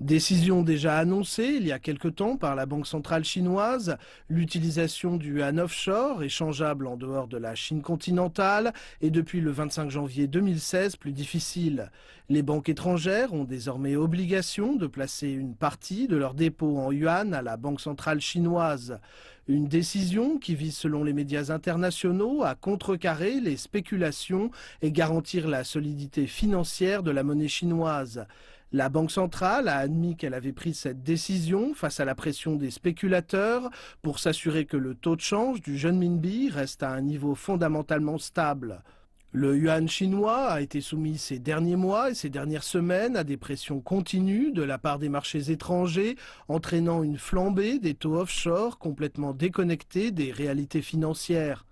Décision déjà annoncée il y a quelque temps par la Banque centrale chinoise, l'utilisation du yuan offshore, échangeable en dehors de la Chine continentale, est depuis le 25 janvier 2016 plus difficile. Les banques étrangères ont désormais obligation de placer une partie de leurs dépôts en yuan à la Banque centrale chinoise. Une décision qui vise, selon les médias internationaux, à contrecarrer les spéculations et garantir la solidité financière de la monnaie chinoise. La Banque centrale a admis qu'elle avait pris cette décision face à la pression des spéculateurs pour s'assurer que le taux de change du renminbi reste à un niveau fondamentalement stable. Le yuan chinois a été soumis ces derniers mois et ces dernières semaines à des pressions continues de la part des marchés étrangers, entraînant une flambée des taux offshore complètement déconnectés des réalités financières.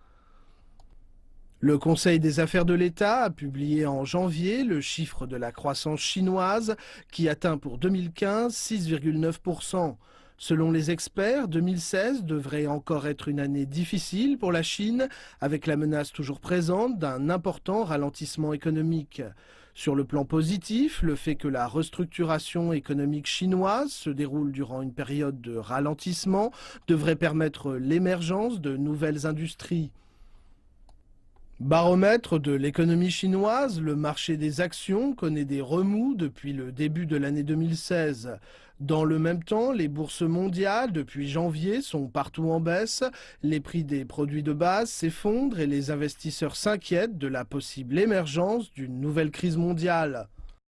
Le Conseil des affaires de l'État a publié en janvier le chiffre de la croissance chinoise qui atteint pour 2015 6,9%. Selon les experts, 2016 devrait encore être une année difficile pour la Chine, avec la menace toujours présente d'un important ralentissement économique. Sur le plan positif, le fait que la restructuration économique chinoise se déroule durant une période de ralentissement devrait permettre l'émergence de nouvelles industries. Baromètre de l'économie chinoise, le marché des actions connaît des remous depuis le début de l'année 2016. Dans le même temps, les bourses mondiales, depuis janvier, sont partout en baisse, les prix des produits de base s'effondrent et les investisseurs s'inquiètent de la possible émergence d'une nouvelle crise mondiale.